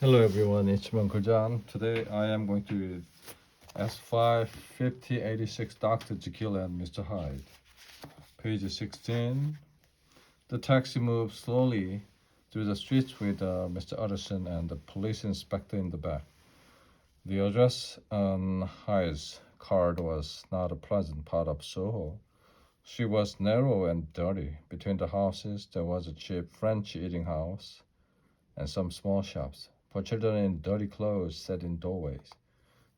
Hello everyone, it's Uncle John. Today I am going to read S5 5086 Dr. Jekyll and Mr. Hyde. Page 16. The taxi moves slowly through the streets with Mr. Utterson and the police inspector in the back. The address on Hyde's card was not a pleasant part of Soho. She was narrow and dirty. Between the houses there was a cheap French eating house and some small shops for children in dirty clothes sat in doorways.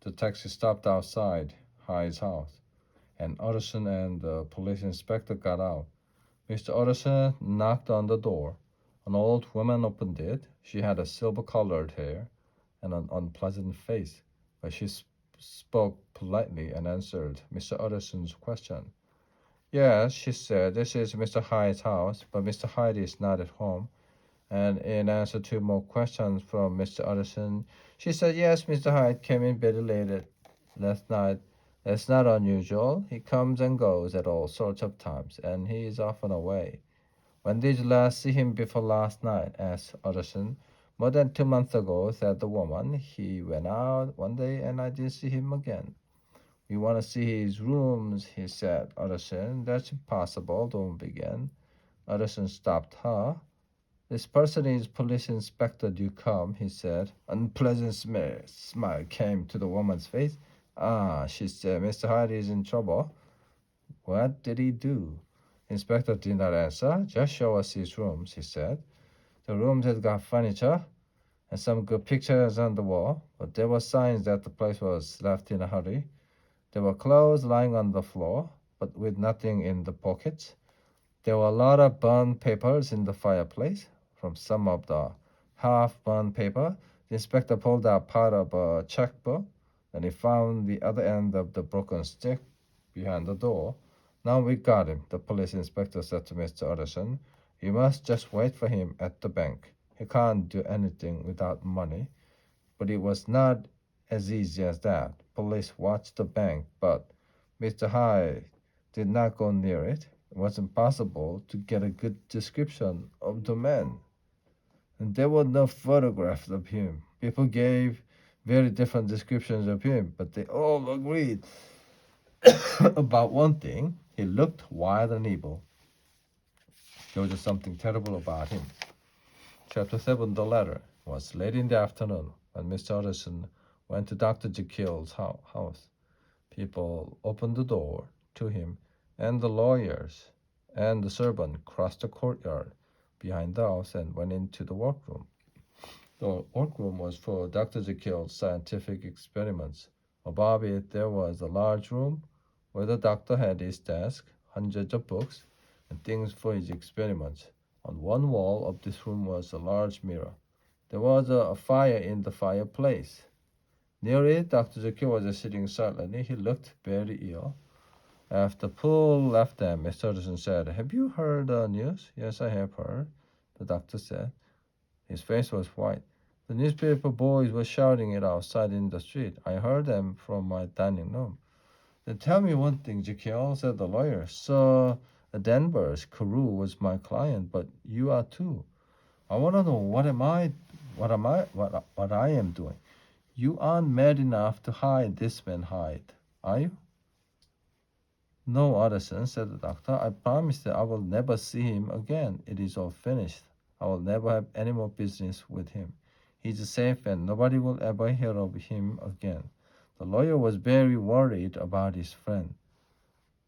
The taxi stopped outside Hyde's house, and Utterson and the police inspector got out. Mr. Utterson knocked on the door. An old woman opened it. She had a silver-colored hair and an unpleasant face, but she spoke politely and answered Mr. Utterson's question. Yes, she said, this is Mr. Hyde's house, but Mr. Hyde is not at home. And in answer to more questions from Mr. Utterson, she said, yes, Mr. Hyde came in very late last night. That's not unusual. He comes and goes at all sorts of times, and he is often away. When did you last see him before last night? Asked Utterson. More than 2 months ago, said the woman. He went out one day, and I didn't see him again. We want to see his rooms, he said. Utterson, that's impossible, don't begin. Utterson stopped her. This person is Police Inspector Newcomb, he said. Unpleasant smile came to the woman's face. Ah, she said, Mr. Hyde is in trouble. What did he do? Inspector did not answer. Just show us his rooms, he said. The rooms had got furniture and some good pictures on the wall, but there were signs that the place was left in a hurry. There were clothes lying on the floor, but with nothing in the pockets. There were a lot of burned papers in the fireplace. From some of the half-burned paper, the inspector pulled out part of a checkbook, and he found the other end of the broken stick behind the door. Now we got him, the police inspector said to Mr. Utterson. You must just wait for him at the bank. He can't do anything without money. But it was not as easy as that. Police watched the bank, but Mr. Hyde did not go near it. It was impossible to get a good description of the man. And there were no photographs of him. People gave very different descriptions of him, but they all agreed about one thing. He looked wild and evil. There was something terrible about him. Chapter 7, The Letter. It was late in the afternoon when Mr. Utterson went to Dr. Jekyll's house. People opened the door to him, and the lawyers and the servant crossed the courtyard behind the house and went into the workroom. The workroom was for Dr. Jekyll's scientific experiments. Above it there was a large room where the doctor had his desk, hundreds of books, and things for his experiments. On one wall of this room was a large mirror. There was a fire in the fireplace. Near it, Dr. Jekyll was sitting silently. He looked very ill. After Poole left them, Mr. Utterson said, Have you heard the news? Yes, I have heard, the doctor said. His face was white. The newspaper boys were shouting it outside in the street. I heard them from my dining room. Then tell me one thing, Jekyll, said the lawyer. Sir Danvers Carew was my client, but you are too. I want to know what I am doing. You aren't mad enough to hide this man Hyde, are you? No, Utterson, said the doctor. I promise that I will never see him again. It is all finished. I will never have any more business with him. He's safe and nobody will ever hear of him again. The lawyer was very worried about his friend.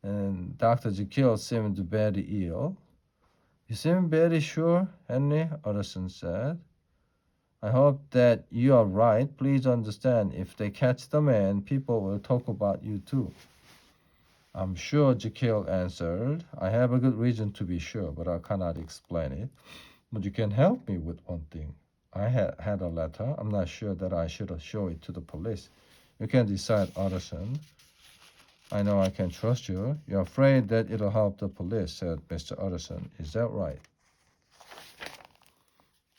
And Dr. Jekyll seemed very ill. You seem very sure, Henry, Utterson said. I hope that you are right. Please understand, if they catch the man, people will talk about you too. I'm sure, Jekyll answered. I have a good reason to be sure, but I cannot explain it. But you can help me with one thing. I had a letter. I'm not sure that I should show it to the police. You can decide, Utterson. I know I can trust you. You're afraid that it'll help the police, said Mr. Utterson. Is that right?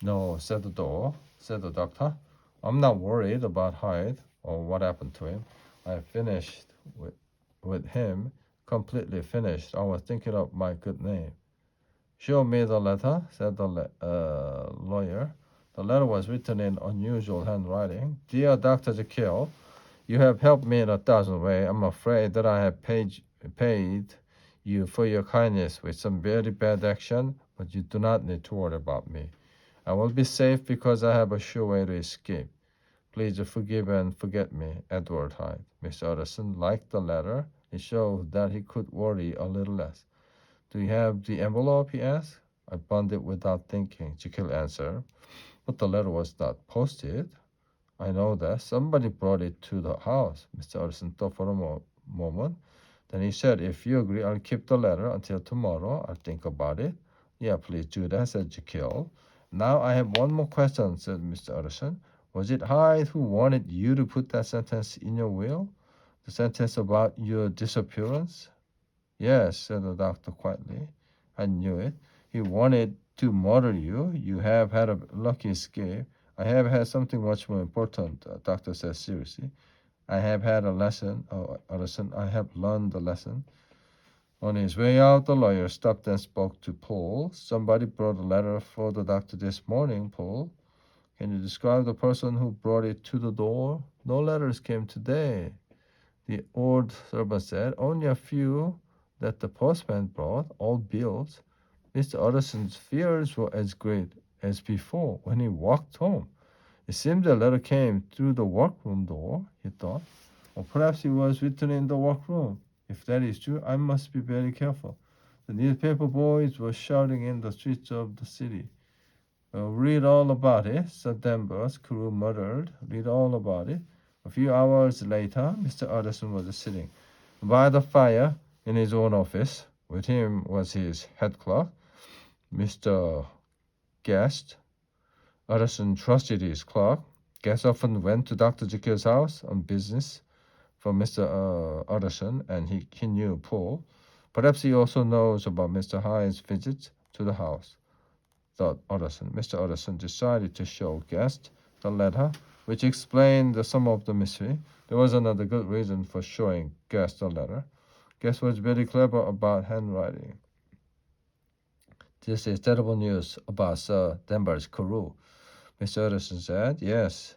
No, said the doctor. I'm not worried about Hyde or what happened to him. I finished with him, completely finished. I was thinking of my good name. Show me the letter, said the lawyer. The letter was written in unusual handwriting. Dear Dr. Jekyll, you have helped me in 1,000 ways. I'm afraid that I have paid you for your kindness with some very bad action, but you do not need to worry about me. I will be safe because I have a sure way to escape. Please forgive and forget me, Edward Hyde. Mr. Utterson liked the letter. It showed that he could worry a little less. Do you have the envelope? He asked. I burned it without thinking, Jekyll answered. But the letter was not posted. I know that. Somebody brought it to the house. Mr. Utterson thought for a moment. Then he said, if you agree, I'll keep the letter until tomorrow. I'll think about it. Yeah, please do that, said Jekyll. Now I have one more question, said Mr. Utterson. Was it Hyde who wanted you to put that sentence in your will? The sentence about your disappearance? Yes, said the doctor quietly. I knew it. He wanted to murder you. You have had a lucky escape. I have had something much more important, the doctor said seriously. I have had a lesson, Utterson. I have learned a lesson. On his way out, the lawyer stopped and spoke to Paul. Somebody brought a letter for the doctor this morning, Paul. Can you describe the person who brought it to the door? No letters came today, the old servant said. Only a few that the postman brought, all bills. Mr. Utterson's fears were as great as before when he walked home. It seemed the letter came through the workroom door, he thought. Or perhaps it was written in the workroom. If that is true, I must be very careful. The newspaper boys were shouting in the streets of the city. Read all about it, said Danvers. Carew muttered. Read all about it. A few hours later, Mr. Utterson was sitting by the fire in his own office. With him was his head clerk, Mr. Guest. Utterson trusted his clerk. Guest often went to Dr. Jekyll's house on business for Mr. Utterson, and he knew Paul. Perhaps he also knows about Mr. Hyde's visits to the house, thought Utterson. Mr. Utterson decided to show Guest the letter, which explained some of the mystery. There was another good reason for showing Guest the letter. Guest was very clever about handwriting. This is terrible news about Sir Danvers Carew, Mr. Utterson said. Yes,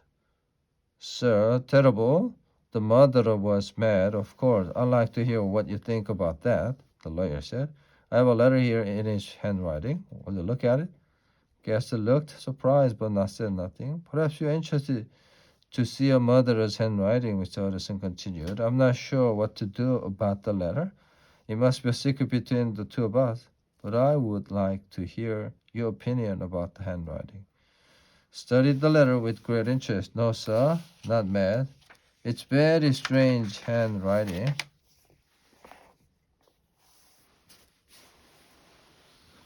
sir, terrible. The murderer was mad, of course. I'd like to hear what you think about that, the lawyer said. I have a letter here in his handwriting. Will you look at it? Guest looked surprised but not said nothing. Perhaps you're interested to see a murderer's handwriting, Mr. Utterson continued. I'm not sure what to do about the letter. It must be a secret between the two of us, but I would like to hear your opinion about the handwriting. Studied the letter with great interest. No, sir, not mad. It's very strange handwriting.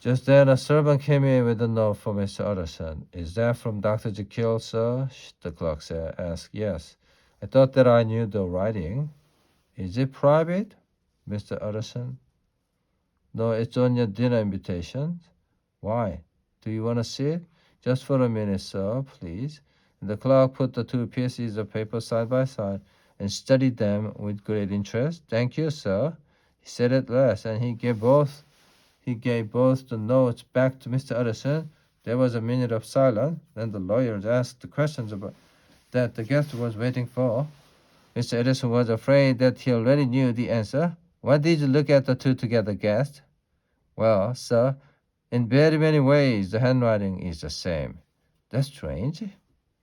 Just then a servant came in with a note for Mr. Utterson. Is that from Dr. Jekyll, sir? The clerk asked. Yes. I thought that I knew the writing. Is it private, Mr. Utterson? No, it's on your dinner invitation. Why? Do you want to see it? Just for a minute, sir, please. And the clerk put the two pieces of paper side by side and studied them with great interest. Thank you, sir, he said at last, and he gave both the notes back to Mr. Utterson. There was a minute of silence. Then the lawyers asked the questions that the guest was waiting for. Mr. Utterson was afraid that he already knew the answer. Why did you look at the two together, guest? Well, sir, in very many ways the handwriting is the same. That's strange.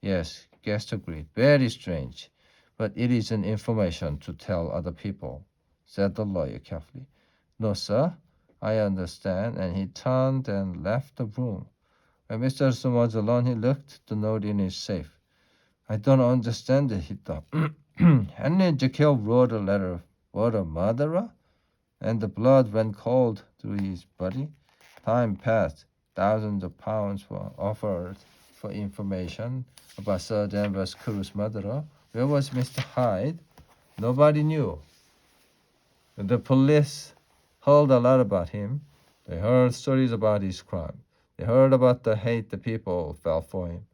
Yes, guest agreed. Very strange. But it isn't information to tell other people, said the lawyer carefully. No, sir, I understand. And he turned and left the room. When Mr. Utterson was alone, he looked the note in his safe. I don't understand it, he thought. Henry Jekyll wrote a letter for a murderer, and the blood went cold through his body. Time passed. Thousands of pounds were offered for information about Sir Danvers Carew's murderer. Where was Mr. Hyde? Nobody knew. The police heard a lot about him. They heard stories about his crime. They heard about the hate the people felt for him.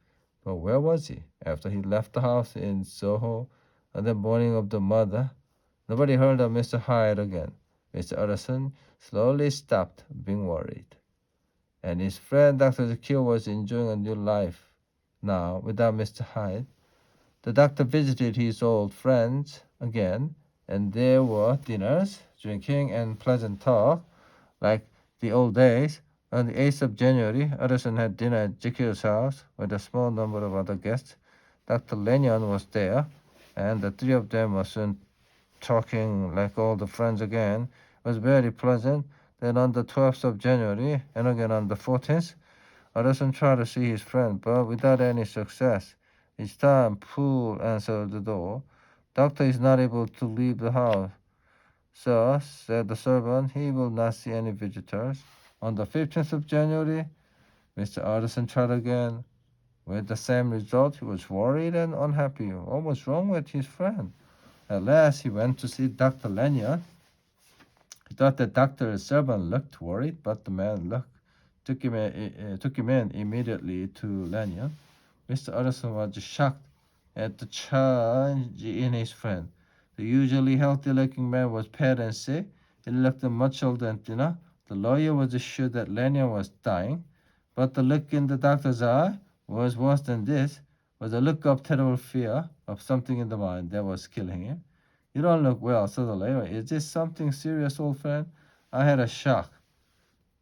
But where was he after he left the house in Soho on the morning of the murder? Nobody heard of Mr. Hyde again. Mr. Utterson slowly stopped being worried. And his friend Dr. Jekyll was enjoying a new life now without Mr. Hyde. The doctor visited his old friends again, and there were dinners, drinking, and pleasant talk, like the old days. On the 8th of January, Utterson had dinner at Jekyll's house with a small number of other guests. Dr. Lanyon was there, and the three of them were soon talking like old friends again. It was very pleasant. Then on the 12th of January, and again on the 14th, Utterson tried to see his friend, but without any success. Each time Poole answered the door. Doctor is not able to leave the house. Sir, said the servant, he will not see any visitors. On the 15th of January, Mr. Utterson tried again. With the same result, he was worried and unhappy. What was wrong with his friend? At last, he went to see Dr. Lanyon. He thought the doctor's servant looked worried, but the man took him in immediately to Lanyon. Mr. Utterson was shocked at the change in his friend. The usually healthy-looking man was pale and sick. He looked much older and thinner. The lawyer was sure that Lanyon was dying, but the look in the doctor's eye was worse than this, was a look of terrible fear of something in the mind that was killing him. You don't look well, said the lawyer. Is this something serious, old friend? I had a shock.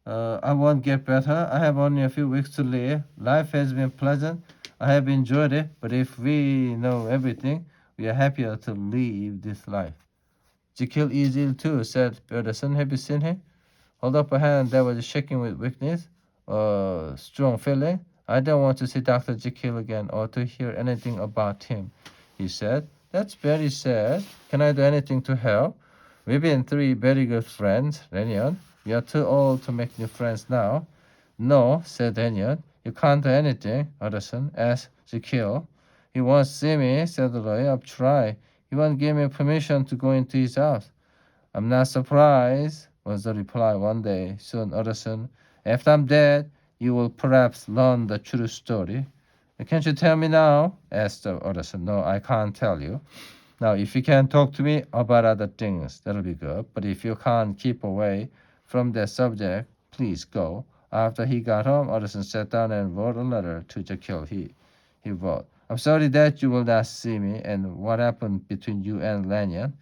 I won't get better. I have only a few weeks to live. Life has been pleasant. I have enjoyed it, but if we know everything, we are happier to live this life. Jekyll is ill too, said Peterson. Have you seen him? Hold up a hand that was shaking with weakness, strong feeling. I don't want to see Dr. Jekyll again or to hear anything about him, he said. That's very sad. Can I do anything to help? We've been three very good friends, Renyon. We are too old to make new friends now. No, said Renyon. You can't do anything, Utterson asked Jekyll. He won't see me, said the lawyer. I've tried. He won't give me permission to go into his house. I'm not surprised, was the reply one day. Soon, Utterson, after I'm dead, you will perhaps learn the true story. Can't you tell me now? Asked Utterson. No, I can't tell you. Now, if you can talk to me about other things, that'll be good. But if you can't keep away from that subject, please go. After he got home, Utterson sat down and wrote a letter to Jekyll. He wrote, I'm sorry that you will not see me and what happened between you and Lanyon.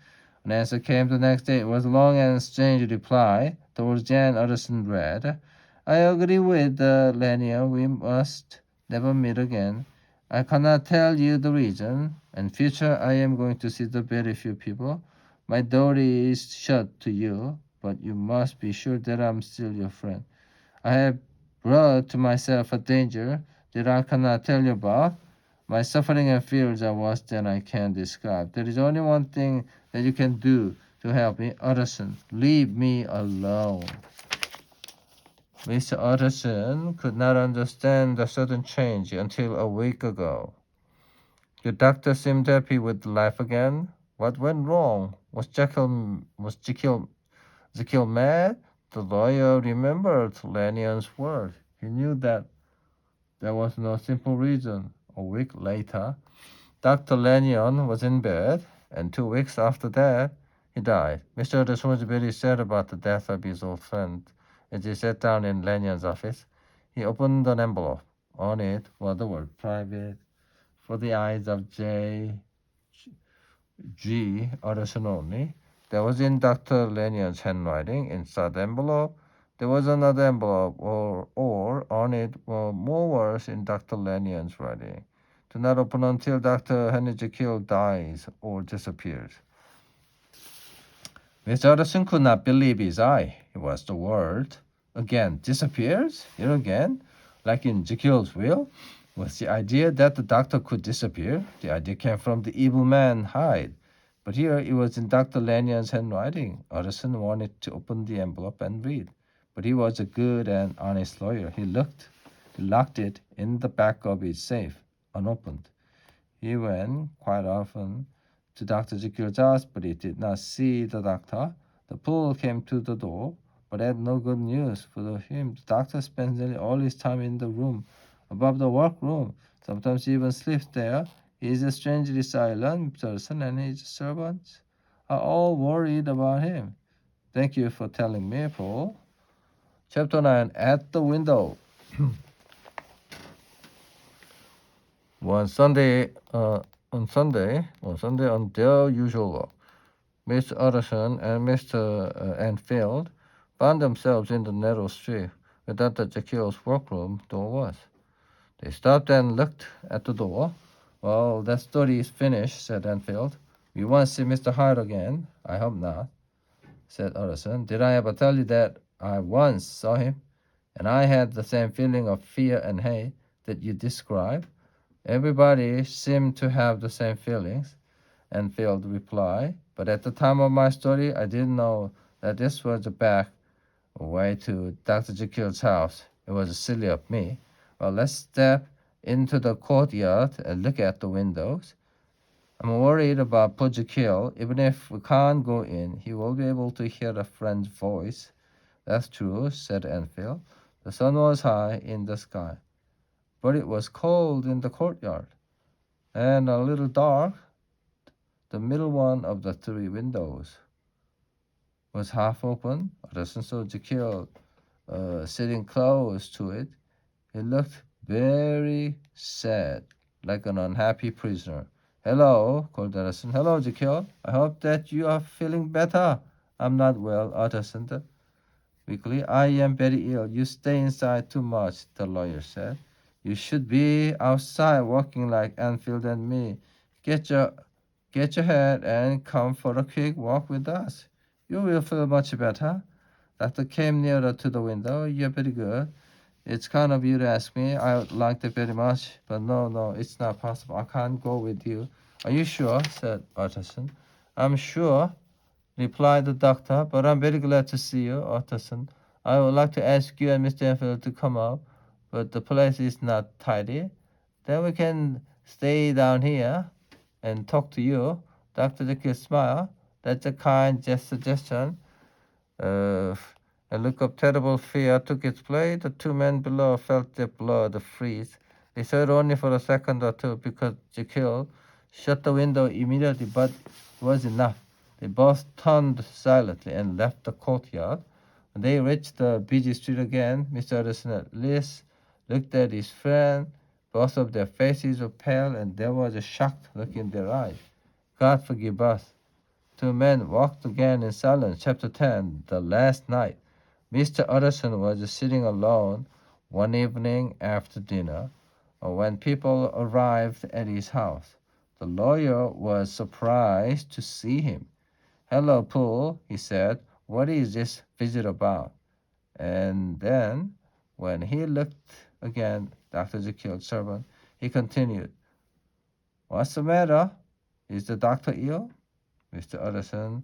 An answer came the next day. It was a long and strange reply. Towards the end, Utterson read, I agree with Lanyon. We must never meet again. I cannot tell you the reason. In future, I am going to see the very few people. My door is shut to you, but you must be sure that I'm still your friend. I have brought to myself a danger that I cannot tell you about. My suffering and fears are worse than I can describe. There is only one thing that you can do to help me. Utterson, leave me alone. Mr. Utterson could not understand the sudden change until a week ago. The doctor seemed happy with life again. What went wrong? Was Jekyll mad? The lawyer remembered Lanyon's word. He knew that there was no simple reason. A week later, Dr. Lanyon was in bed, and 2 weeks after that, he died. Mr. Utterson was very sad about the death of his old friend. As he sat down in Lanyon's office, he opened an envelope. On it was the word private for the eyes of J. G. Utterson only. That was in Dr. Lanyon's handwriting. Inside the envelope, there was another envelope, or on it were more words in Dr. Lanyon's writing. Do not open until Dr. Henry Jekyll dies or disappears. Mr. Utterson could not believe his eye. It was the word. Again, disappears? Here again? Like in Jekyll's will? Was the idea that the doctor could disappear? The idea came from the evil man Hyde. But here it was in Dr. Lanyon's handwriting. Utterson wanted to open the envelope and read. But he was a good and honest lawyer. He locked it in the back of his safe, unopened. He went quite often to Dr. Jekyll's house, but he did not see the doctor. The Poole came to the door, but had no good news for him. The doctor spends nearly all his time in the room above the workroom. Sometimes he even sleeps there. He is a strangely silent person, and his servants are all worried about him. Thank you for telling me, Paul. Chapter 9, At the Window. One Sunday, on their usual walk, Mr. Utterson and Mr. Enfield found themselves in the narrow street where Dr. Jekyll's workroom door was. They stopped and looked at the door. Well, that story is finished, said Enfield. We won't see Mr. Hyde again. I hope not, said Utterson. Did I ever tell you that I once saw him? And I had the same feeling of fear and hate that you describe. Everybody seemed to have the same feelings, Enfield replied. But at the time of my story, I didn't know that this was the back way to Dr. Jekyll's house. It was silly of me. Well, let's step into the courtyard and look at the windows. I'm worried about poor Jekyll. Even if we can't go in, he will be able to hear a friend's voice. That's true, said Enfield. The sun was high in the sky, but it was cold in the courtyard, and a little dark. The middle one of the three windows was half open. Utterson saw Jekyll sitting close to it. He looked very sad, like an unhappy prisoner. Hello, called Utterson. Hello, Jekyll. I hope that you are feeling better. I'm not well, Utterson said weakly. I am very ill. You stay inside too much, the lawyer said. You should be outside walking like Enfield and me. Get your Get your head and come for a quick walk with us. You will feel much better. Doctor came nearer to the window. You're very good. It's kind of you to ask me. I would like it very much, but no, it's not possible. I can't go with you. Are you sure? Said Utterson. I'm sure, replied the doctor, but I'm very glad to see you, Utterson. I would like to ask you and Mr. Enfield to come up, but the place is not tidy. Then we can stay down here and talk to you. Dr. Jekyll smiled. That's a kind suggestion. A look of terrible fear took its place. The two men below felt their blood freeze. They saw it only for a second or two because Jekyll shut the window immediately, but it was enough. They both turned silently and left the courtyard. When they reached the busy street again, Mr. Utterson at least looked at his friend. Both of their faces were pale, and there was a shocked look in their eyes. God forgive us. Two men walked again in silence. Chapter 10, The Last Night. Mr. Utterson was sitting alone one evening after dinner when people arrived at his house. The lawyer was surprised to see him. Hello, Poole, he said. What is this visit about? And then, when he looked again, Dr. Jekyll's servant, he continued, What's the matter? Is the doctor ill? Mr. Utterson,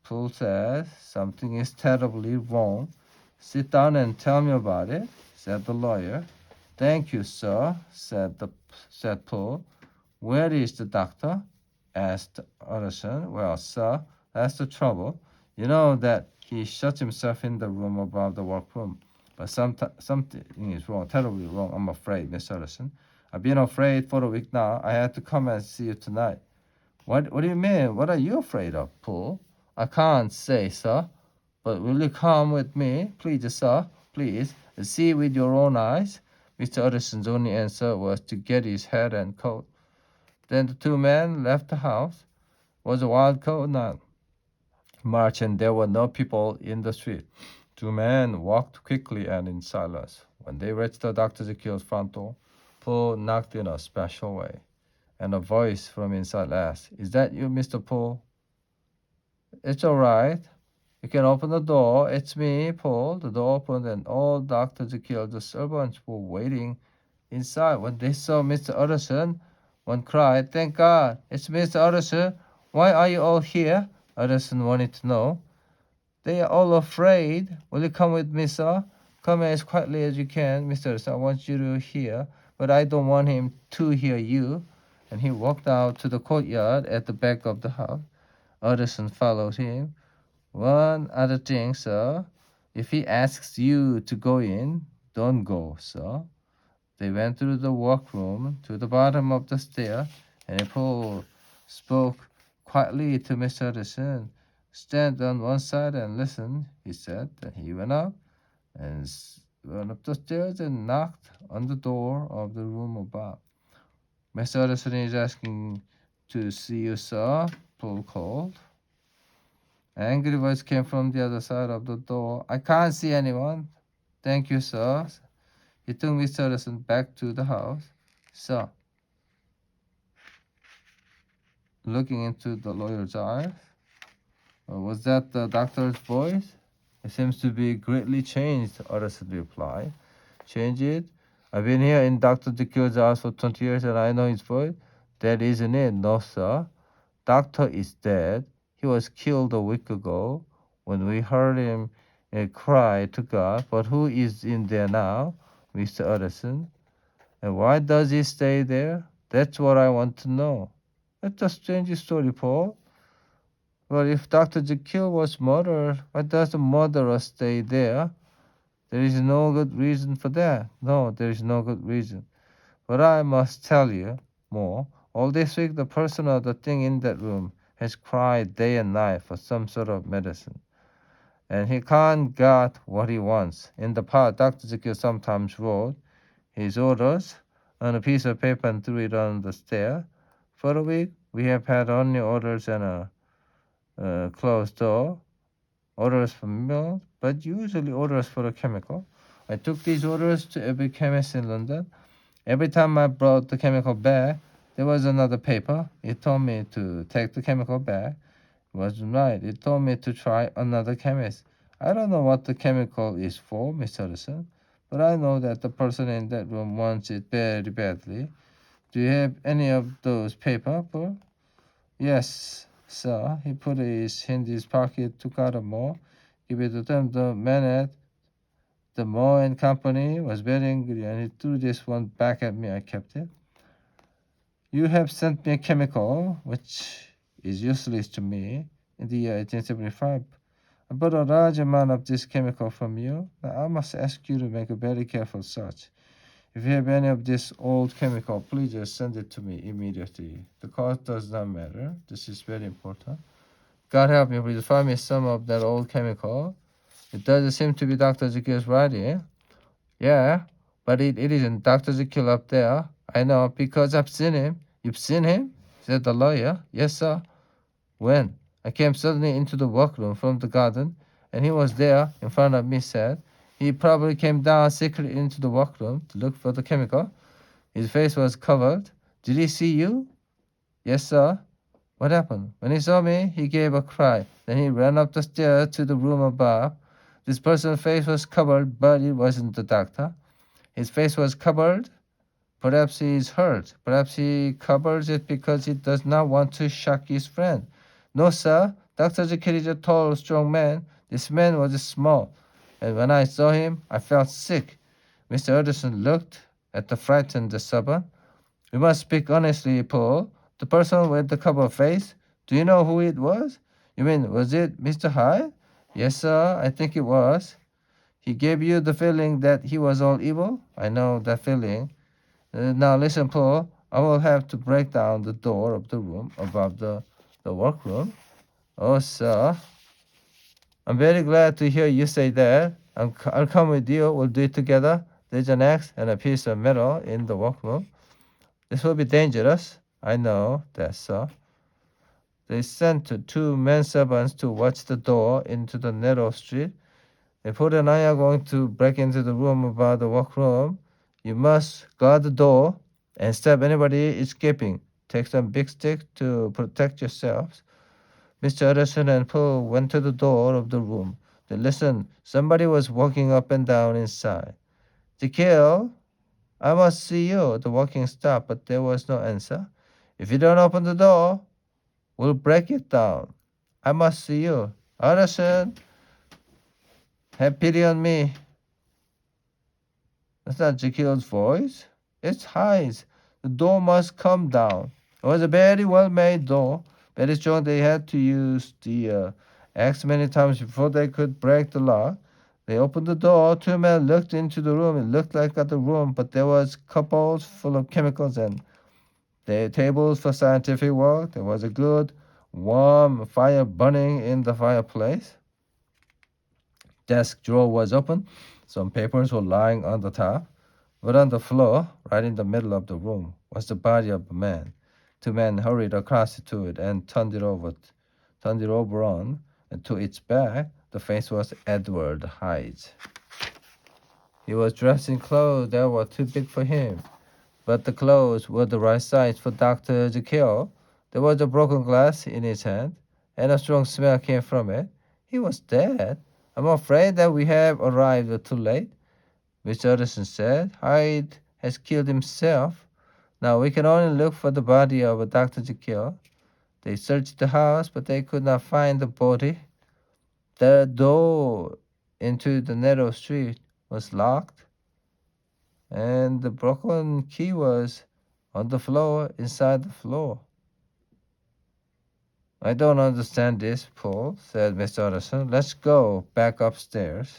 Poole says, something is terribly wrong. Sit down and tell me about it, said the lawyer. Thank you, sir, said Poole. Where is the doctor? Asked Utterson. Well, sir, that's the trouble. You know that he shuts himself in the room above the workroom. But something is wrong, terribly wrong, I'm afraid, Miss Utterson. I've been afraid for a week now. I had to come and see you tonight. What do you mean? What are you afraid of, Poole? I can't say, sir. But will you come with me? Please, sir, please. See with your own eyes. Mr. Utterson's only answer was to get his hat and coat. Then the two men left the house. It was a wild cold night. March, and there were no people in the street. Two men walked quickly and in silence. When they reached the Dr. Jekyll's front door, Poole knocked in a special way, and a voice from inside asked, Is that you, Mr. Poole? It's all right. You can open the door. It's me, Poole. The door opened, and all Dr. Jekyll, the servants, were waiting inside. When they saw Mr. Utterson, one cried, Thank God, it's Mr. Utterson. Why are you all here? Utterson wanted to know. They are all afraid. Will you come with me, sir? Come as quietly as you can, Mr. Utterson. I want you to hear, but I don't want him to hear you. And he walked out to the courtyard at the back of the house. Utterson followed him. One other thing, sir. If he asks you to go in, don't go, sir. They went through the workroom to the bottom of the stair, and Paul spoke quietly to Mr. Utterson. Stand on one side and listen, he said. Then he went up the stairs and knocked on the door of the room above. Mr. Edison is asking to see you, sir. Paul called. Angry voice came from the other side of the door. I can't see anyone. Thank you, sir. He took Mr. Edison back to the house. Sir, looking into the lawyer's eyes. Was that the doctor's voice? It seems to be greatly changed, Edison replied. Change it? I've been here in Dr. Jekyll's house for 20 years and I know his voice. That isn't it, no, sir. Doctor is dead. He was killed a week ago when we heard him cry to God. But who is in there now? Mr. Edison. And why does he stay there? That's what I want to know. That's a strange story, Paul. Well, if Dr. Jekyll was murdered, why does the murderer stay there? There is no good reason for that. No, there is no good reason. But I must tell you more. All this week, the person or the thing in that room has cried day and night for some sort of medicine. And he can't get what he wants. In the past, Dr. Jekyll sometimes wrote his orders on a piece of paper and threw it on the stair. For a week, we have had only orders and a closed door. Orders for milk, but usually orders for a chemical. I took these orders to every chemist in London. Every time I brought the chemical back, there was another paper. It told me to take the chemical back. It wasn't right. It told me to try another chemist. I don't know what the chemical is for, Mr. Edison, but I know that the person in that room wants it very badly. Do you have any of those paper, Paul? Yes, sir. He put his in his pocket, took out a more, give it to them. The man at the Moore and Company was very angry and he threw this one back at me. I kept it. You have sent me a chemical which is useless to me in the year 1875. I bought a large amount of this chemical from you. Now I must ask you to make a very careful search. If you have any of this old chemical, please just send it to me immediately. The cost does not matter. This is very important. God help me, please find me some of that old chemical. It doesn't seem to be Dr. Jekyll's writing. Yeah, but it isn't Dr. Jekyll up there. I know, because I've seen him. You've seen him? Said the lawyer. Yes, sir. When? I came suddenly into the workroom from the garden, and he was there in front of me, said. He probably came down secretly into the workroom to look for the chemical. His face was covered. Did he see you? Yes, sir. What happened? When he saw me, he gave a cry. Then he ran up the stairs to the room above. This person's face was covered, but it wasn't the doctor. His face was covered. Perhaps he is hurt. Perhaps he covers it because he does not want to shock his friend. No, sir. Dr. Jekyll is a tall, strong man. This man was small. And when I saw him, I felt sick. Mr. Edison looked at the frightened servant. We must speak honestly, Paul. The person with the covered face, do you know who it was? You mean, was it Mr. Hyde? Yes, sir, I think it was. He gave you the feeling that he was all evil? I know that feeling. Now listen, Paul. I will have to break down the door of the room above the workroom. Oh, sir. I'm very glad to hear you say that. I'll come with you. We'll do it together. There's an axe and a piece of metal in the workroom. This will be dangerous. I know that, sir. They sent two men servants to watch the door into the narrow street. If Paul and I are going to break into the room above the workroom, you must guard the door and stop anybody escaping. Take some big sticks to protect yourselves. Mr. Edison and Paul went to the door of the room. They listened. Somebody was walking up and down inside. Jekyll, I must see you. The walking stopped, but there was no answer. If you don't open the door, we'll break it down. I must see you. Edison, have pity on me. That's not Jekyll's voice. It's Hyde's. The door must come down. It was a very well-made door. Very strong. They had to use the axe many times before they could break the lock. They opened the door. Two men looked into the room. It looked like a room, but there was cupboards full of chemicals and the tables for scientific work. There was a good, warm fire burning in the fireplace. Desk drawer was open. Some papers were lying on the top. But on the floor, right in the middle of the room, was the body of a man. Two men hurried across to it and turned it over on, and to its back, the face was Edward Hyde. He was dressed in clothes that were too big for him, but the clothes were the right size for Dr. Jekyll. There was a broken glass in his hand, and a strong smell came from it. He was dead. I'm afraid that we have arrived too late, Mr. Utterson said. Hyde has killed himself. Now we can only look for the body of Dr. Jekyll. They searched the house, but they could not find the body. The door into the narrow street was locked, and the broken key was on the floor inside the floor. I don't understand this, Paul, said Mr. Utterson. Let's go back upstairs.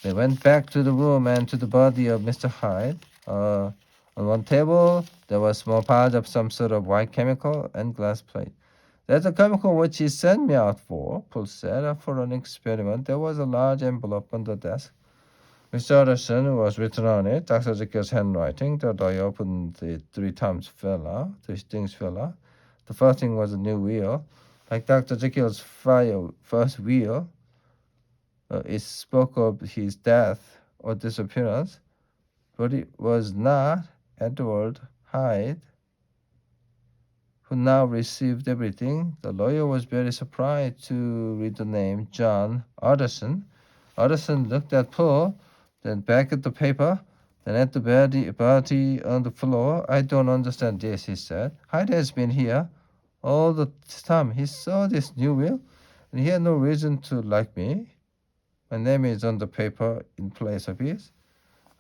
They went back to the room and to the body of Mr. Hyde. On one table, there was small piles of some sort of white chemical and glass plate. That's the chemical which he sent me out for, Paul said, for an experiment. There was a large envelope on the desk. Mr. Utterson was written on it, Dr. Jekyll's handwriting. The lawyer opened it 3 times, three things fell out. The first thing was a new wheel. Like Dr. Jekyll's first wheel, it spoke of his death or disappearance, but it was not Edward Hyde who now received everything. The lawyer was very surprised to read the name John Utterson. Utterson looked at Paul, then back at the paper, then at the body on the floor. I don't understand this, he said. Hyde has been here all the time. He saw this new will, and he had no reason to like me. My name is on the paper in place of his.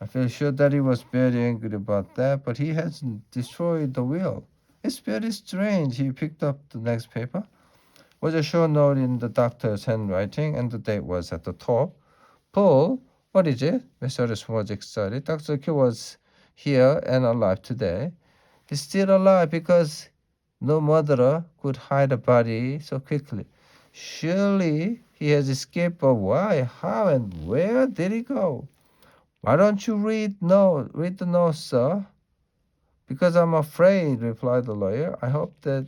I feel sure that he was very angry about that, but he hasn't destroyed the will. It's very strange. He picked up the next paper. It was a short note in the doctor's handwriting, and the date was at the top. Paul, what is it? Mr. Utterson was excited. Dr. Jekyll was here and alive today. He's still alive because no murderer could hide a body so quickly. Surely he has escaped, but why, how, and where did he go? Why don't you read the note, sir? Because I'm afraid, replied the lawyer. I hope that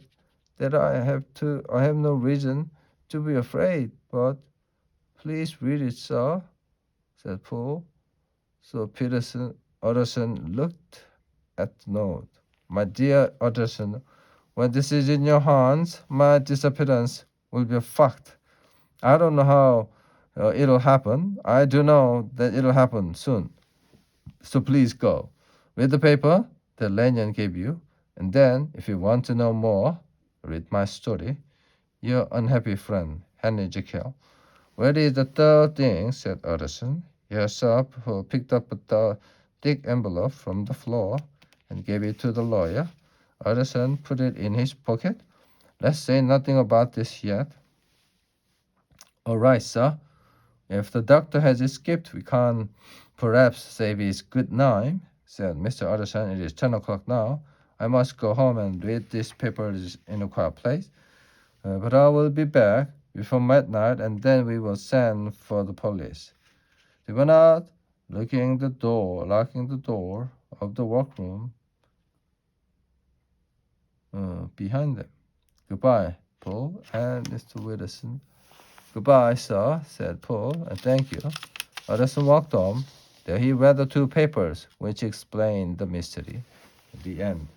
I have no reason to be afraid, but please read it, sir, said Paul. So Utterson looked at the note. My dear Utterson, when this is in your hands, my disappearance will be a fact. I don't know how it'll happen. I do know that it'll happen soon. So please go. Read the paper that Lanyon gave you, and then, if you want to know more, read my story. Your unhappy friend, Henry Jekyll. Where is the third thing? Said Utterson. Yes, sir, who picked up a thick envelope from the floor and gave it to the lawyer. Utterson put it in his pocket. Let's say nothing about this yet. All right, sir. If the doctor has escaped, we can perhaps save his good name, said Mr. Utterson. It is 10 o'clock now. I must go home and read these papers in a quiet place. But I will be back before midnight, and then we will send for the police. They went out, locking the door of the workroom behind them. Goodbye, Paul and Mr. Wilson. Goodbye, sir, said Paul, and thank you. Utterson walked home. There he read the 2 papers, which explained the mystery. The end.